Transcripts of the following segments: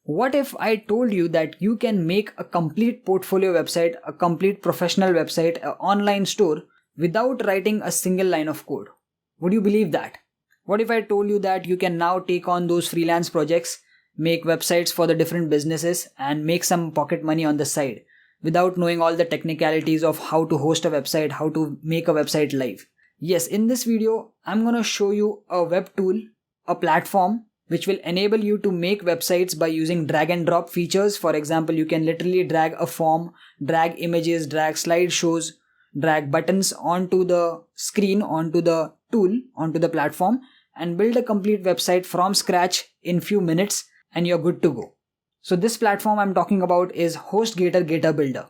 What if I told you that you can make a complete portfolio website, a complete professional website, an online store without writing a single line of code? Would you believe that? What if I told you that you can now take on those freelance projects, make websites for the different businesses, and make some pocket money on the side without knowing all the technicalities of how to host a website, how to make a website live? Yes, in this video, I'm gonna show you a web tool, a platform which will enable you to make websites by using drag and drop features. For example, you can literally drag a form, drag images, drag slideshows, drag buttons onto the screen, onto the tool, onto the platform, and build a complete website from scratch in few minutes, and you're good to go. So this platform I'm talking about is HostGator Gator Builder.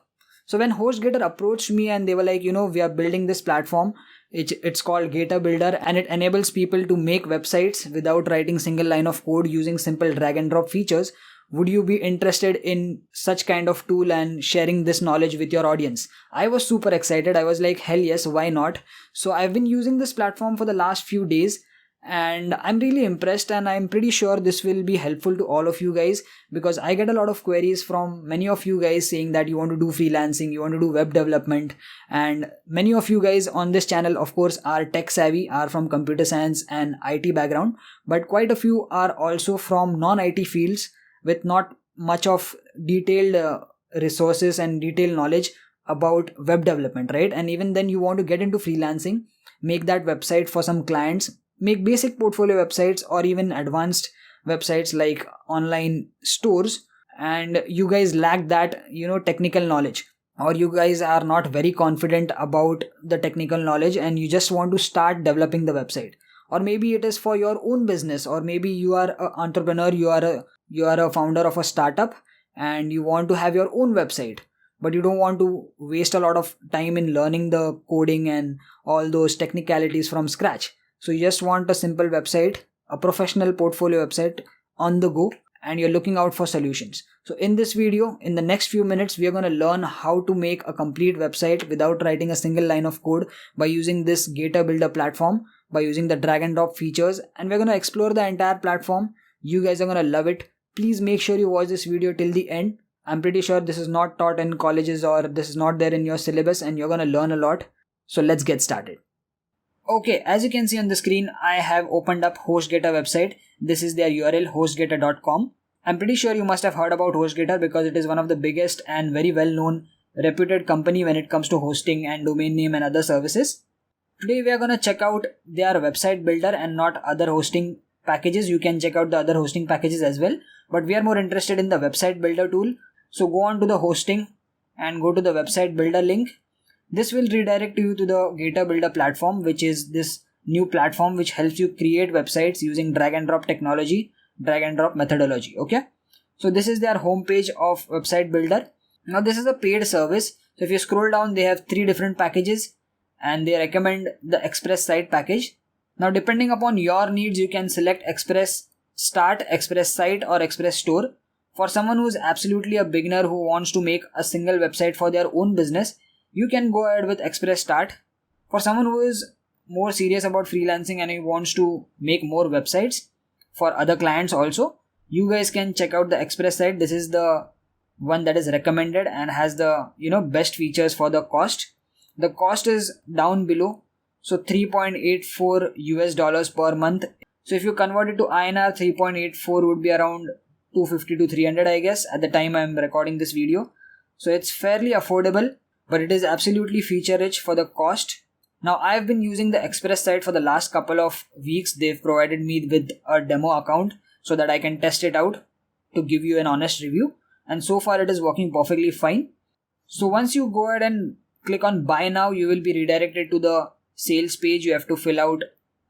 So when HostGator approached me and they were like, we are building this platform, it's called Gator Builder, and it enables people to make websites without writing single line of code using simple drag and drop features. Would you be interested in such kind of tool and sharing this knowledge with your audience? I was super excited. I was like, hell yes, why not? So I've been using this platform for the last few days, and I'm really impressed, and I'm pretty sure this will be helpful to all of you guys, because I get a lot of queries from many of you guys saying that you want to do freelancing, you want to do web development, and many of you guys on this channel of course are tech savvy, are from computer science and IT background, but quite a few are also from non-IT fields with not much of detailed resources and detailed knowledge about web development, right? And even then you want to get into freelancing, make that website for some clients, make basic portfolio websites or even advanced websites like online stores, and you guys lack that technical knowledge, or you guys are not very confident about the technical knowledge and you just want to start developing the website. Or maybe it is for your own business, or maybe you are an entrepreneur, you are a founder of a startup and you want to have your own website, but you don't want to waste a lot of time in learning the coding and all those technicalities from scratch. So you just want a simple website, a professional portfolio website on the go, and you're looking out for solutions. So in this video, in the next few minutes, we are going to learn how to make a complete website without writing a single line of code by using this Gator Builder platform, by using the drag and drop features, and we're going to explore the entire platform. You guys are going to love it. Please make sure you watch this video till the end. I'm pretty sure this is not taught in colleges or this is not there in your syllabus, and you're going to learn a lot. So let's get started. Okay, as you can see on the screen, I have opened up HostGator website. This is their URL, hostgator.com. I'm pretty sure you must have heard about HostGator because it is one of the biggest and very well known reputed company when it comes to hosting and domain name and other services. Today we are going to check out their website builder and not other hosting packages. You can check out the other hosting packages as well, but we are more interested in the website builder tool. So go on to the hosting and go to the website builder link. This will redirect you to the Gator Builder platform, which is this new platform which helps you create websites using drag and drop technology, drag and drop methodology. Okay, so this is their homepage of website builder. Now this is a paid service. So if you scroll down, they have 3 different packages and they recommend the Express Site package. Now depending upon your needs, you can select Express Start, Express Site or Express Store. For someone who is absolutely a beginner who wants to make a single website for their own business, you can go ahead with Express Start. For someone who is more serious about freelancing and he wants to make more websites for other clients also, you guys can check out the Express Site. This is the one that is recommended and has the best features for the cost. The cost is down below, so $3.84 per month. So if you convert it to INR, 3.84 would be around 250 to 300 I guess at the time I'm recording this video. So it's fairly affordable, but it is absolutely feature rich for the cost. Now I've been using the Express Site for the last couple of weeks. They've provided me with a demo account so that I can test it out to give you an honest review, and so far it is working perfectly fine. So once you go ahead and click on buy now, you will be redirected to the sales page. You have to fill out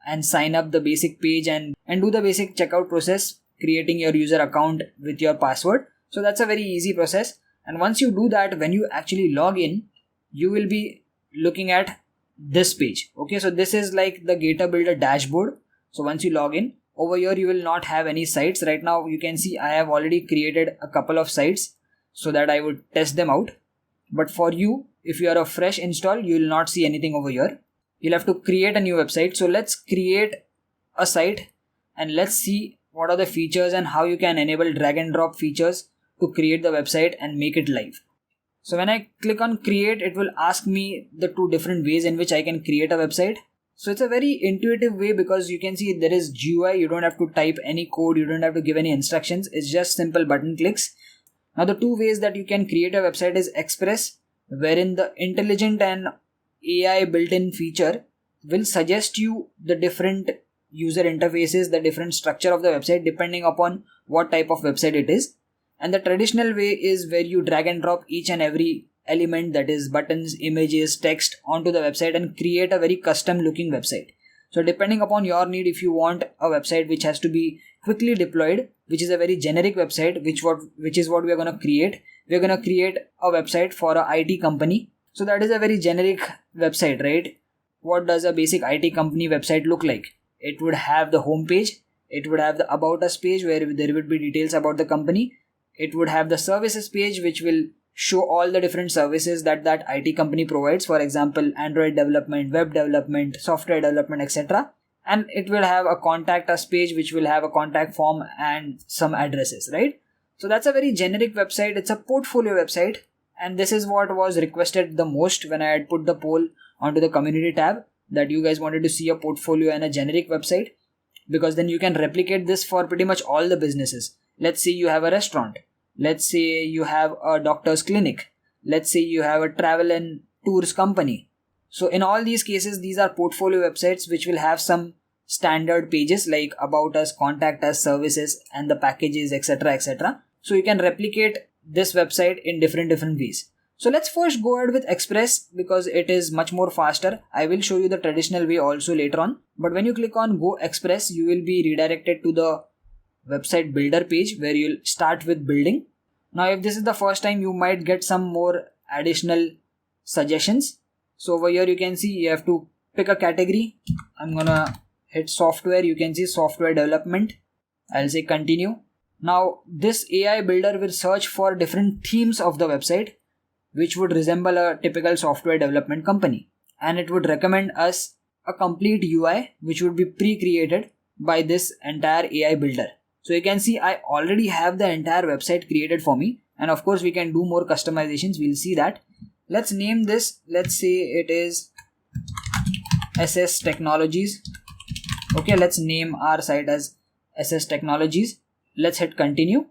and sign up the basic page and do the basic checkout process, creating your user account with your password. So that's a very easy process. And once you do that, when you actually log in, you will be looking at this page. Okay, so this is like the Gator Builder dashboard. So once you log in, over here you will not have any sites. Right now you can see I have already created a couple of sites so that I would test them out. But for you, if you are a fresh install, you will not see anything over here. You'll have to create a new website. So let's create a site and let's see what are the features and how you can enable drag and drop features to create the website and make it live. So when I click on create, it will ask me the two different ways in which I can create a website. So it's a very intuitive way because you can see there is GUI. You don't have to type any code. You don't have to give any instructions. It's just simple button clicks. Now the two ways that you can create a website is Express, wherein the intelligent and AI built-in feature will suggest you the different user interfaces, the different structure of the website depending upon what type of website it is. And the traditional way is where you drag and drop each and every element, that is buttons, images, text, onto the website and create a very custom looking website. So depending upon your need, if you want a website which has to be quickly deployed, which is a very generic website, which is what we are going to create. We're going to create a website for a IT company. So that is a very generic website, right? What does a basic IT company website look like? It would have the home page. It would have the about us page where there would be details about the company. It would have the services page, which will show all the different services that IT company provides. For example, Android development, web development, software development, etc. And it will have a contact us page, which will have a contact form and some addresses, right? So that's a very generic website. It's a portfolio website. And this is what was requested the most when I had put the poll onto the community tab, that you guys wanted to see a portfolio and a generic website, because then you can replicate this for pretty much all the businesses. Let's say you have a restaurant. Let's say you have a doctor's clinic. Let's say you have a travel and tours company. So in all these cases, these are portfolio websites which will have some standard pages like about us, contact us, services, and the packages, etc., etc. So you can replicate this website in different ways. So let's first go ahead with Express because it is much more faster. I will show you the traditional way also later on. But when you click on Go Express, you will be redirected to the website builder page where you'll start with building. Now if this is the first time, you might get some more additional suggestions. So over here you can see you have to pick a category. I'm gonna hit software. You can see software development. I'll say continue. Now this AI builder will search for different themes of the website which would resemble a typical software development company, and it would recommend us a complete UI which would be pre-created by this entire AI builder. So you can see I already have the entire website created for me, and of course we can do more customizations. We'll see that. Let's name this. Let's say it is SS Technologies. Okay, let's name our site as SS Technologies. Let's hit continue.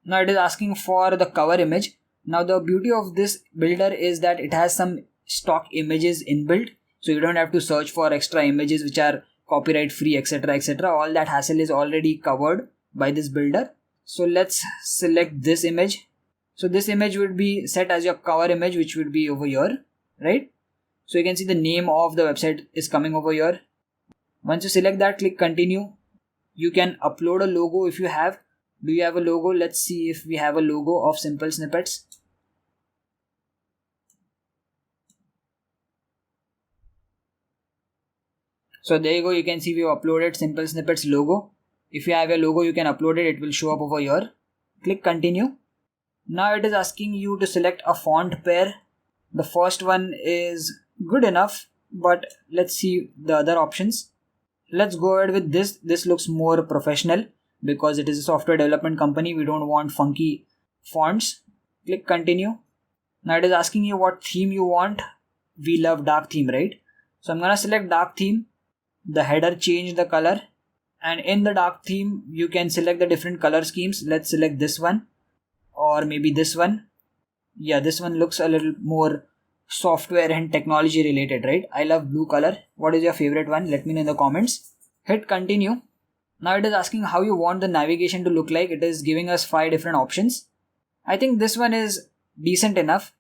Now it is asking for the cover image. Now the beauty of this builder is that it has some stock images inbuilt, so you don't have to search for extra images which are copyright free, etc., etc. All that hassle is already covered by this builder. So let's select this image. So this image would be set as your cover image, which would be over here, right? So you can see the name of the website is coming over here. Once you select that, click continue. You can upload a logo if you have. Do you have a logo? Let's see if we have a logo of Simple Snippets. So there you go. You can see we've uploaded Simple Snippets logo. If you have a logo, you can upload it. It will show up over here. Click continue. Now it is asking you to select a font pair. The first one is good enough, but let's see the other options. Let's go ahead with this. This looks more professional because it is a software development company. We don't want funky fonts. Click continue. Now it is asking you what theme you want. We love dark theme, right? So I'm gonna select dark theme. The header, change the color, and in the dark theme you can select the different color schemes. Let's select this one, or maybe this one. Yeah, this one looks a little more software and technology related, right? I love blue color. What is your favorite one? Let me know in the comments. Hit continue. Now it is asking how you want the navigation to look like. It is giving us 5 different options. I think this one is decent enough.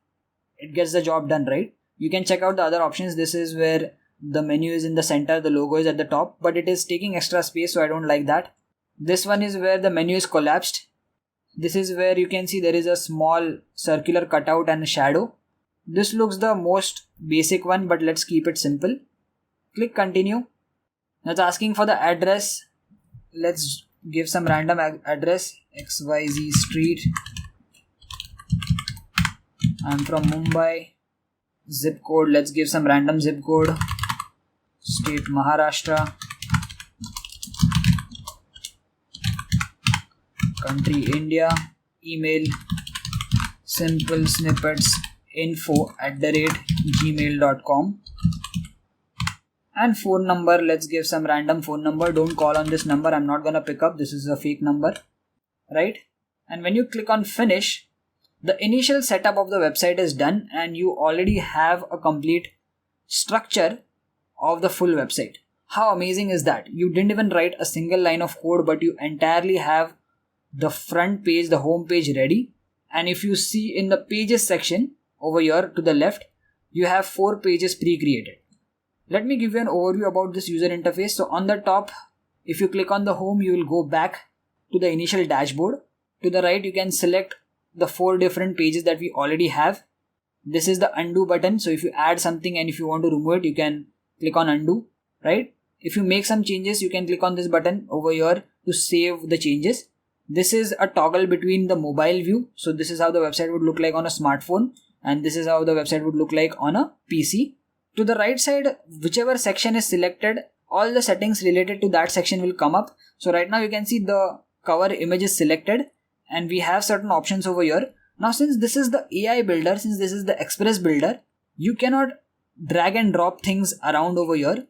It gets the job done, right? You can check out the other options. This is where the menu is in the center, the logo is at the top, but it is taking extra space, so I don't like that. This one is where the menu is collapsed. This is where you can see there is a small circular cutout and a shadow. This looks the most basic one, but let's keep it simple. Click continue. Now it's asking for the address. Let's give some random address. XYZ Street. I'm from Mumbai. Zip code. Let's give some random zip code. State Maharashtra. country India, email simplesnippetsinfo@gmail.com, and phone number, let's give some random phone number. Don't call on this number, I'm not gonna pick up, this is a fake number, right? And when you click on finish, the initial setup of the website is done and you already have a complete structure of the full website. How amazing is that? You didn't even write a single line of code, but you entirely have the front page, the home page ready. And if you see in the pages section over here to the left, you have 4 pages pre-created. Let me give you an overview about this user interface. So on the top, if you click on the home, you will go back to the initial dashboard. To the right, you can select the 4 different pages that we already have. This is the undo button. So if you add something and if you want to remove it, you can click on undo, right? If you make some changes, you can click on this button over here to save the changes. This is a toggle between the mobile view. So this is how the website would look like on a smartphone, and this is how the website would look like on a PC. To the right side, whichever section is selected, all the settings related to that section will come up. So right now you can see the cover image is selected and we have certain options over here. Now since this is the AI builder, since this is the Express builder, you cannot drag and drop things around over here.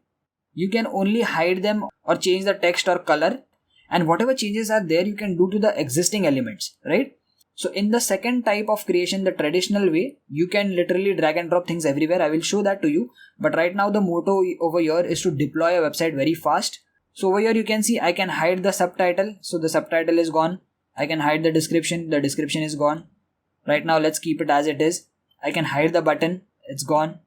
You can only hide them or change the text or color, and whatever changes are there you can do to the existing elements, right? So in the second type of creation, the traditional way, you can literally drag and drop things everywhere. I will show that to you. But right now the motto over here is to deploy a website very fast. So over here you can see I can hide the subtitle. So the subtitle is gone. I can hide the description is gone. Right now let's keep it as it is. I can hide the button, it's gone.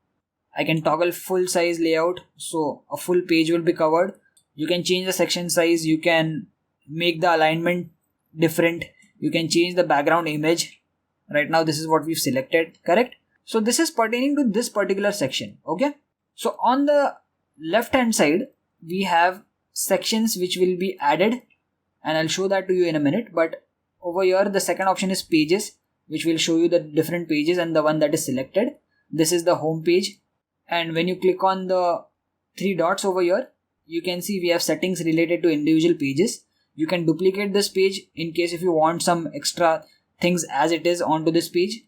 I can toggle full size layout, so a full page will be covered. You can change the section size, you can make the alignment different, you can change the background image. Right now this is what we've selected, correct? So this is pertaining to this particular section, okay? So on the left hand side, we have sections which will be added, and I'll show that to you in a minute. But over here the second option is pages, which will show you the different pages and the one that is selected. This is the home page. And when you click on the 3 dots over here, you can see we have settings related to individual pages. You can duplicate this page in case if you want some extra things as it is onto this page.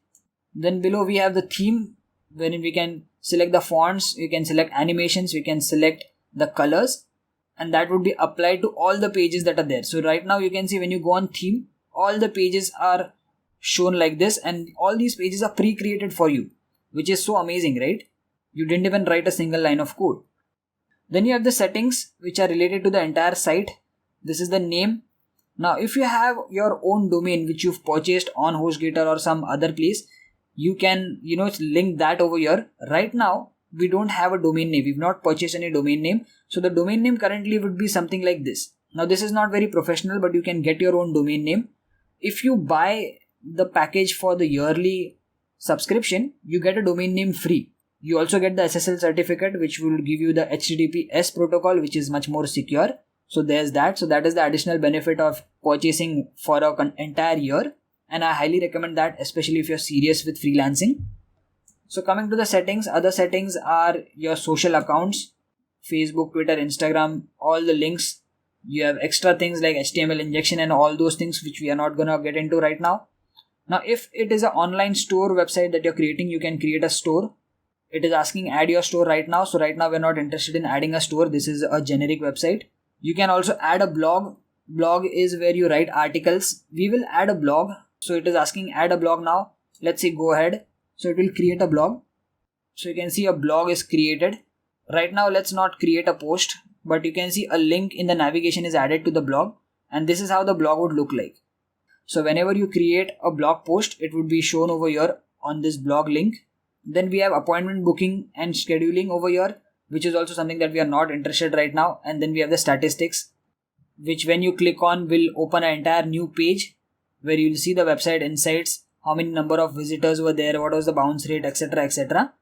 Then below we have the theme, wherein we can select the fonts, we can select animations, we can select the colors, and that would be applied to all the pages that are there. So right now you can see when you go on theme, all the pages are shown like this, and all these pages are pre-created for you, which is so amazing, right? You didn't even write a single line of code. Then you have the settings which are related to the entire site. This is the name. Now if you have your own domain which you've purchased on HostGator or some other place, you can link that over here. Right now we don't have a domain name, we've not purchased any domain name, so the domain name currently would be something like this. Now this is not very professional, but you can get your own domain name. If you buy the package for the yearly subscription, you get a domain name free. You also get the SSL certificate, which will give you the HTTPS protocol, which is much more secure. So there's that. So that is the additional benefit of purchasing for an entire year. And I highly recommend that, especially if you're serious with freelancing. So coming to the settings, other settings are your social accounts, Facebook, Twitter, Instagram, all the links. You have extra things like HTML injection and all those things, which we are not going to get into right now. Now, if it is an online store website that you're creating, you can create a store. It is asking add your store right now. So right now we're not interested in adding a store. This is a generic website. You can also add a blog. Blog is where you write articles. We will add a blog. So it is asking add a blog now. Let's say go ahead. So it will create a blog. So you can see a blog is created. Right now let's not create a post, but you can see a link in the navigation is added to the blog. And this is how the blog would look like. So whenever you create a blog post, it would be shown over here on this blog link. Then we have appointment booking and scheduling over here, which is also something that we are not interested right now. And then we have the statistics, which when you click on will open an entire new page where you'll see the website insights, how many number of visitors were there, what was the bounce rate, etc, etc.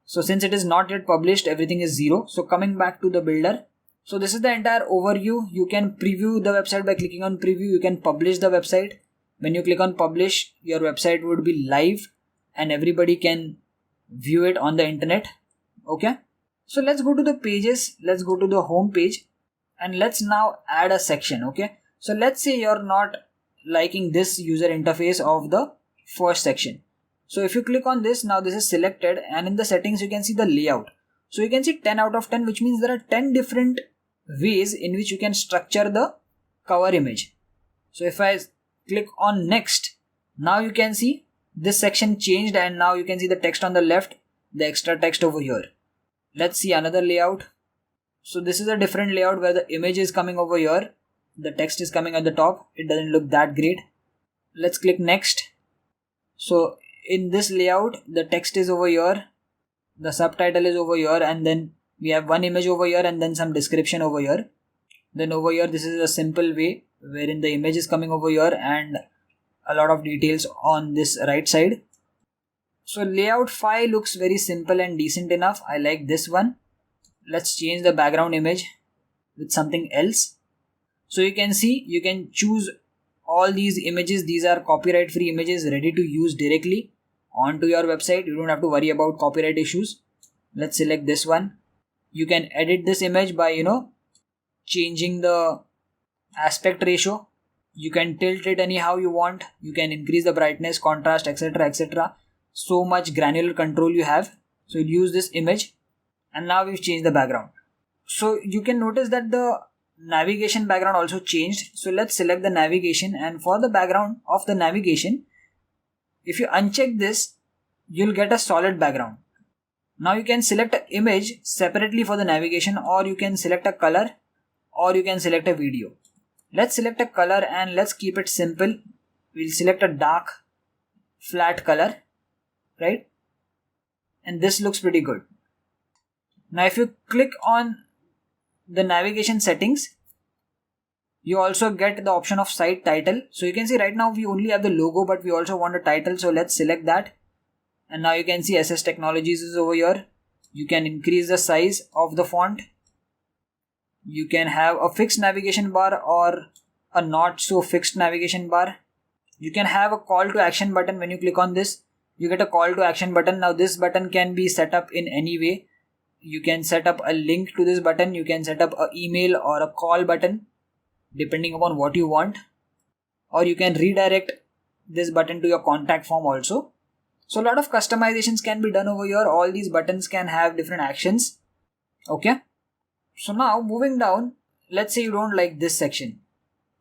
So since it is not yet published, everything is 0. So coming back to the builder. So this is the entire overview. You can preview the website by clicking on preview. You can publish the website. When you click on publish, your website would be live and everybody can view it on the internet. Okay. So let's go to the pages. Let's go to the home page and let's now add a section. Okay. So let's say you're not liking this user interface of the first section. So if you click on this, now this is selected, and in the settings you can see the layout. So you can see 10 out of 10, which means there are 10 different ways in which you can structure the cover image. So if I click on next, now you can see this section changed, and now you can see the text on the left, the extra text over here. Let's see another layout. So this is a different layout where the image is coming over here, the text is coming at the top. It doesn't look that great. Let's click next. So in this layout, the text is over here, the subtitle is over here, and then we have one image over here and then some description over here. Then over here, this is a simple way wherein the image is coming over here and a lot of details on this right side. So layout 5 looks very simple and decent enough. I like this one. Let's change the background image with something else. So you can see, you can choose all these images. These are copyright free images ready to use directly onto your website. You don't have to worry about copyright issues. Let's select this one. You can edit this image by changing the aspect ratio. You can tilt it anyhow you want. You can increase the brightness, contrast, etc, etc. So much granular control you have. So you use this image, and now we've changed the background. So you can notice that the navigation background also changed. So let's select the navigation, and for the background of the navigation, if you uncheck this, you'll get a solid background. Now you can select an image separately for the navigation, or you can select a color, or you can select a video. Let's select a color and let's keep it simple. We'll select a dark flat color, right? And this looks pretty good. Now if you click on the navigation settings, you also get the option of site title. So you can see right now we only have the logo, but we also want a title. So let's select that. And now you can see SS Technologies is over here. You can increase the size of the font. You can have a fixed navigation bar or a not so fixed navigation bar. You can have a call to action button. When you click on this, you get a call to action button. Now this button can be set up in any way. You can set up a link to this button. You can set up an email or a call button depending upon what you want. Or you can redirect this button to your contact form also. So a lot of customizations can be done over here. All these buttons can have different actions. Okay. So now moving down, let's say you don't like this section.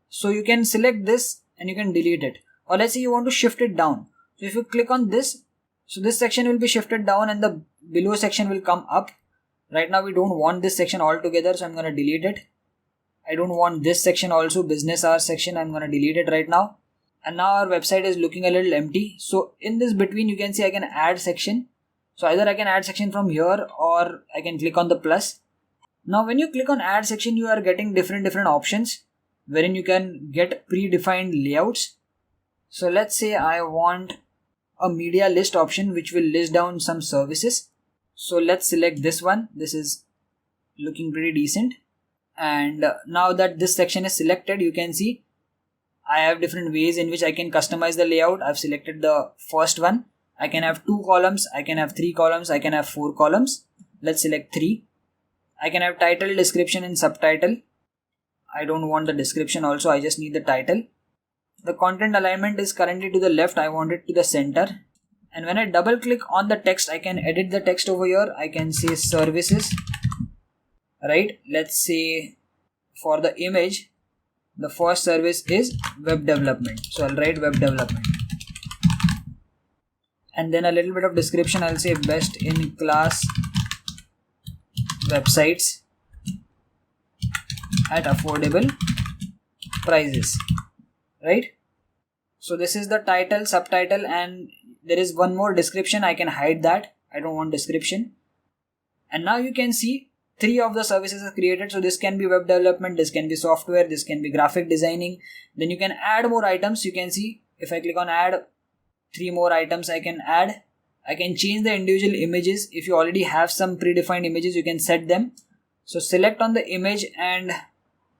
So you can select this and you can delete it. Or let's say you want to shift it down. So if you click on this, so this section will be shifted down and the below section will come up. Right now we don't want this section altogether, so I'm going to delete it. I don't want this section also, business hours section. I'm going to delete it right now. And now our website is looking a little empty. So in this between, you can see I can add section. So either I can add section from here or I can click on the plus. Now when you click on add section, you are getting different options wherein you can get predefined layouts. So let's say I want a media list option which will list down some services. So let's select this one. This is looking pretty decent. And now that this section is selected, you can see I have different ways in which I can customize the layout. I've selected the first one. I can have 2 columns, I can have 3 columns, I can have 4 columns. Let's select 3. I can have title, description and subtitle. I don't want the description also, I just need the title. The content alignment is currently to the left, I want it to the center. And when I double click on the text, I can edit the text over here. I can say services, right? Let's say for the image, the first service is web development. So I'll write web development. And then a little bit of description, I'll say best in class websites at affordable prices, right? So this is the title, subtitle, and there is one more description. I can hide that. I don't want description. And now you can see 3 of the services are created. So this can be web development, this can be software, this can be graphic designing. Then you can add more items. You can see if I click on add, 3 more items I can add. I can change the individual images. If you already have some predefined images, you can set them. So select on the image and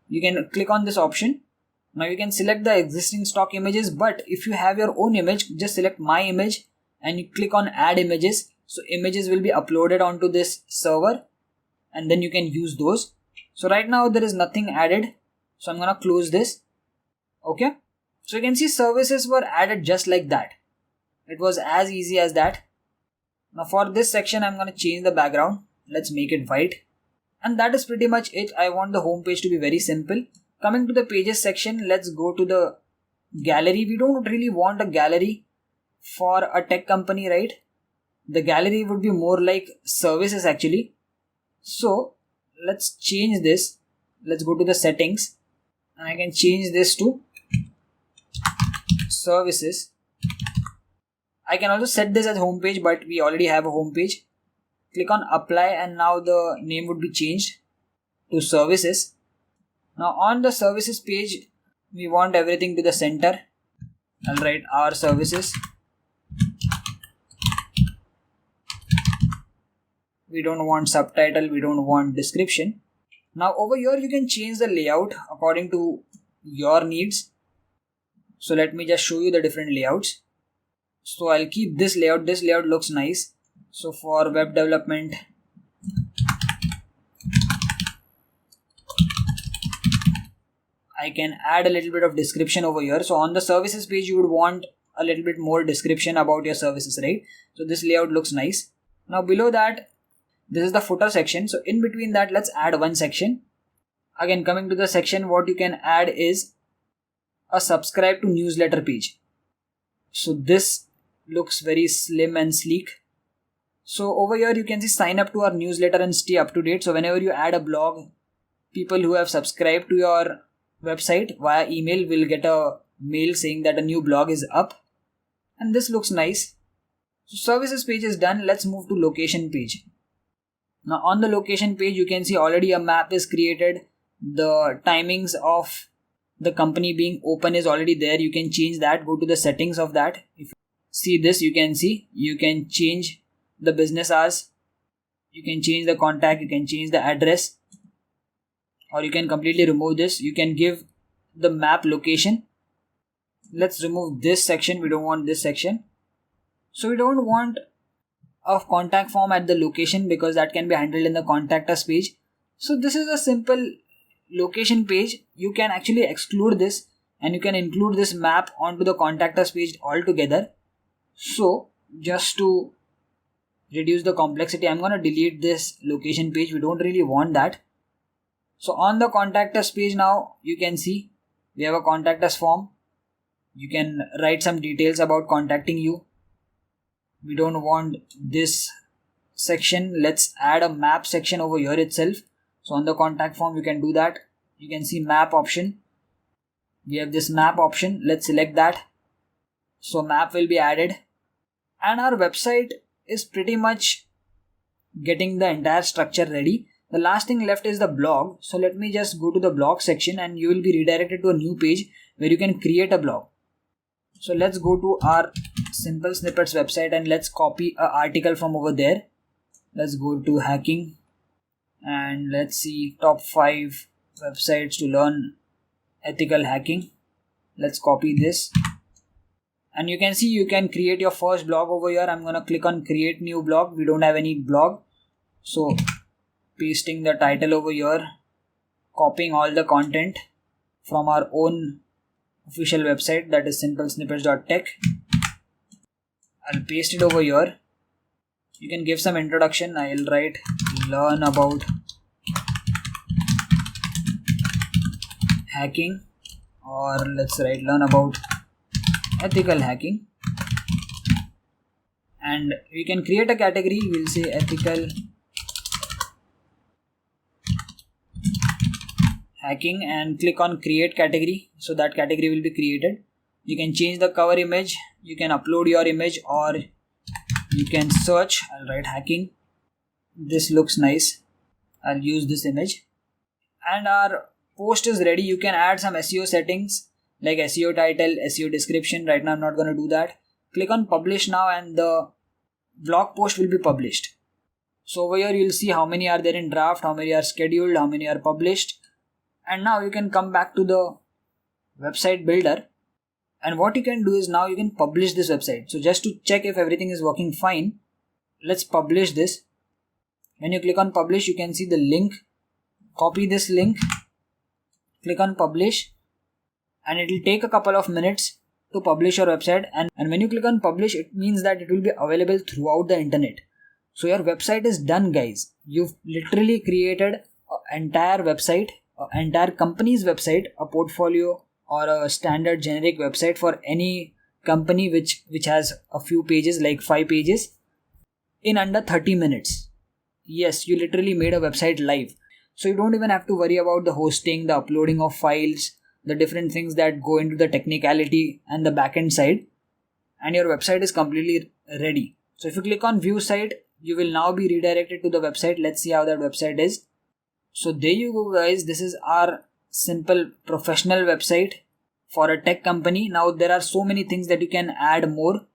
you can click on this option. Now you can select the existing stock images, but if you have your own image, just select my image and you click on add images. So images will be uploaded onto this server and then you can use those. So right now there is nothing added. So I'm going to close this. Okay. So you can see services were added just like that. It was as easy as that. Now for this section, I'm going to change the background. Let's make it white. And that is pretty much it. I want the home page to be very simple. Coming to the pages section, let's go to the gallery. We don't really want a gallery for a tech company, right? The gallery would be more like services actually. So let's change this. Let's go to the settings and I can change this to services. I can also set this as homepage, but we already have a homepage. Click on apply and now the name would be changed to services. Now on the services page, we want everything to the center. I'll write our services. We don't want subtitle, we don't want description. Now over here you can change the layout according to your needs. So let me just show you the different layouts. So I'll keep this layout. This layout looks nice. So for web development, I can add a little bit of description over here. So on the services page, you would want a little bit more description about your services, right? So this layout looks nice. Now below that, this is the footer section. So in between that, let's add one section. Again, coming to the section, what you can add is a subscribe to newsletter page. So this looks very slim and sleek. So over here you can see sign up to our newsletter and stay up to date. So whenever you add a blog, people who have subscribed to your website via email will get a mail saying that a new blog is up. And this looks nice. So services page is done. Let's move to location page. Now on the location page, you can see already a map is created. The timings of the company being open is already there. You can change that. Go to the settings of that. If you see this, you can see you can change the business hours. You can change the contact. You can change the address. Or you can completely remove this. You can give the map location. Let's remove this section. We don't want this section. So we don't want a contact form at the location because that can be handled in the contact us page. So this is a simple location page. You can actually exclude this and you can include this map onto the contact us page altogether. So just to reduce the complexity, I'm going to delete this location page. We don't really want that. So on the contact us page now, you can see we have a contact us form. You can write some details about contacting you. We don't want this section. Let's add a map section over here itself. So on the contact form, you can do that. You can see map option. We have this map option. Let's select that. So map will be added. And our website is pretty much getting the entire structure ready. The last thing left is the blog. So let me just go to the blog section and you will be redirected to a new page where you can create a blog. So let's go to our Simple Snippets website and let's copy an article from over there. Let's go to hacking and let's see top 5 websites to learn ethical hacking. Let's copy this. And you can see you can create your first blog over here. I'm going to click on create new blog. We don't have any blog. So pasting the title over here, copying all the content from our own official website, that is simplesnippets.tech. I'll paste it over here. You can give some introduction. I'll write learn about hacking, or let's write learn about ethical hacking. And we can create a category. We'll say ethical hacking and click on create category. So that category will be created. You can change the cover image. You can upload your image or you can search. I'll write hacking. This looks nice. I'll use this image. And our post is ready. You can add some SEO settings like SEO title, SEO description. Right now I'm not going to do that. Click on publish now and the blog post will be published. So over here you'll see how many are there in draft, how many are scheduled, how many are published. And now you can come back to the website builder. And what you can do is now you can publish this website. So just to check if everything is working fine, let's publish this. When you click on publish, you can see the link. Copy this link. Click on publish. and it will take a couple of minutes to publish your website. And when you click on publish, it means that it will be available throughout the internet. So your website is done, guys. You've literally created an entire website, an entire company's website, a portfolio or a standard generic website for any company which has a few pages, like 5 pages, in under 30 minutes. Yes, you literally made a website live. So you don't even have to worry about the hosting, the uploading of files, the different things that go into the technicality and the backend side, and your website is completely ready. So if you click on view site, you will now be redirected to the website. Let's see how that website is. So there you go, guys. This is our simple professional website for a tech company. Now there are so many things that you can add more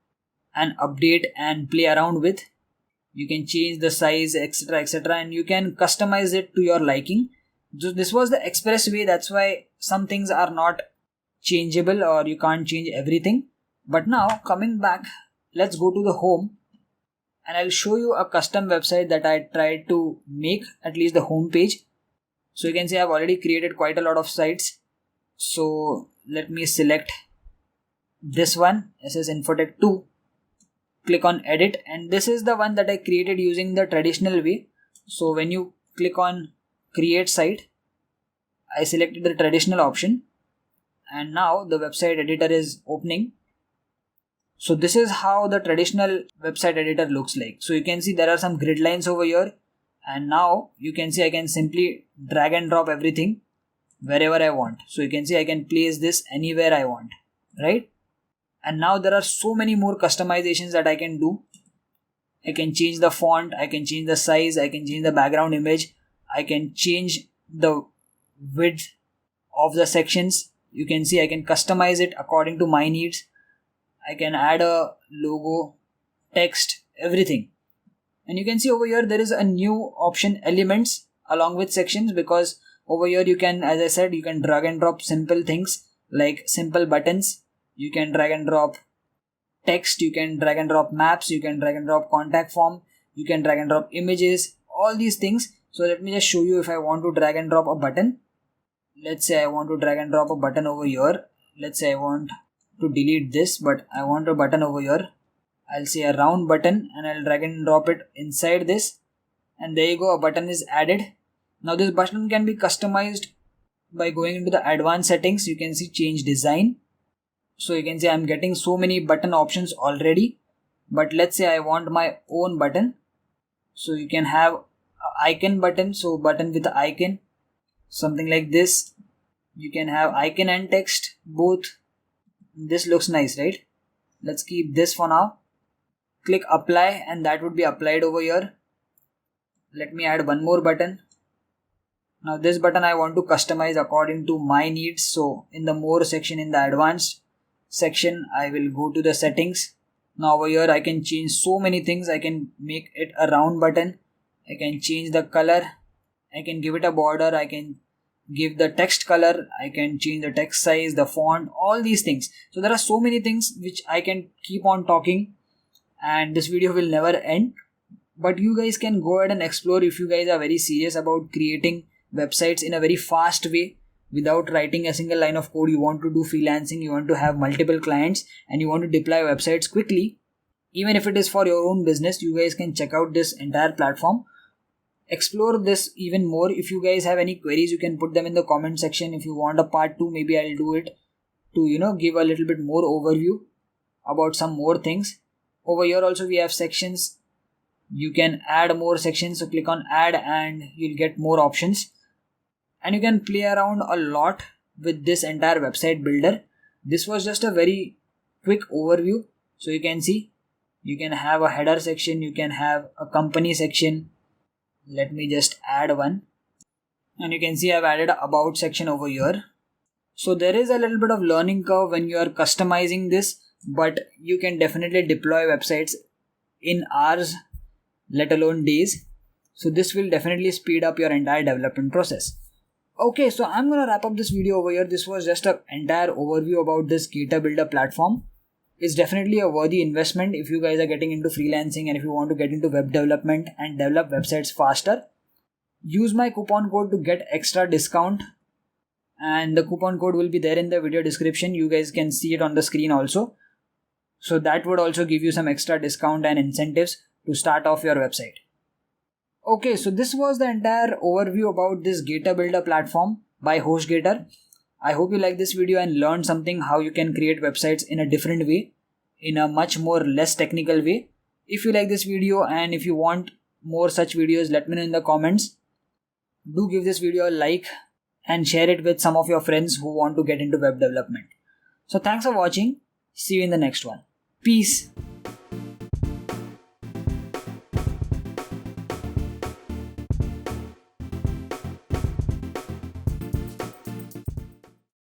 and update and play around with. You can change the size, etc., and you can customize it to your liking. So this was the express way. That's why some things are not changeable, or you can't change everything. But now coming back, let's go to the home, and I'll show you a custom website that I tried to make, at least the home page. So you can see I've already created quite a lot of sites. So let me select this one, SS Infotech 2. Click on edit, and this is the one that I created using the traditional way. So when you click on create site, I selected the traditional option, and now the website editor is opening. So this is how the traditional website editor looks like. So you can see there are some grid lines over here, and now you can see I can simply drag and drop everything wherever I want. So you can see I can place this anywhere I want, right? And now there are so many more customizations that I can do. I can change the font, I can change the size, I can change the background image, I can change the width of the sections. You can see I can customize it according to my needs. I can add a logo, text, everything. And you can see over here there is a new option, elements, along with sections, because over here you can, as I said, you can drag and drop simple things like simple buttons. You can drag and drop text, you can drag and drop maps, you can drag and drop contact form, you can drag and drop images, all these things. So let me just show you if I want to drag and drop a button. Let's say I want to drag and drop a button over here. Let's say I want to delete this, but I want a button over here. I'll say a round button, and I'll drag and drop it inside this. And there you go, a button is added. Now this button can be customized by going into the advanced settings. You can see change design. So you can see I'm getting so many button options already, but let's say I want my own button. So you can have an icon button, so button with the icon, something like this. You can have icon and text, both. This looks nice, right? Let's keep this for now. Click apply, and that would be applied over here. Let me add one more button. Now this button I want to customize according to my needs. So in the more section, in the advanced section, I will go to the settings. Now over here I can change so many things. I can make it a round button, I can change the color, I can give it a border, I can give the text color, I can change the text size, the font, all these things. So there are so many things which I can keep on talking, and this video will never end. But you guys can go ahead and explore if you guys are very serious about creating websites in a very fast way without writing a single line of code. You want to do freelancing, you want to have multiple clients, and you want to deploy websites quickly. Even if it is for your own business, you guys can check out this entire platform. Explore this even more. If you guys have any queries, you can put them in the comment section. If you want a part 2, maybe I'll do it to give a little bit more overview about some more things. Over here also we have sections. You can add more sections, so click on add and you'll get more options. And you can play around a lot with this entire website builder. This was just a very quick overview. So you can see you can have a header section, you can have a company section. Let me just add one, and you can see I've added a about section over here. So there is a little bit of learning curve when you are customizing this, but you can definitely deploy websites in hours, let alone days. So this will definitely speed up your entire development process. Okay, so I'm gonna wrap up this video over here. This was just an entire overview about this Gator Builder platform. It's definitely a worthy investment if you guys are getting into freelancing and if you want to get into web development and develop websites faster. Use my coupon code to get extra discount. and the coupon code will be there in the video description. You guys can see it on the screen also. So that would also give you some extra discount and incentives to start off your website. Okay, so this was the entire overview about this Gator Builder platform by HostGator. I hope you like this video and learned something how you can create websites in a different way, in a much more less technical way. If you like this video and if you want more such videos, let me know in the comments. Do give this video a like and share it with some of your friends who want to get into web development. So thanks for watching. See you in the next one. Peace.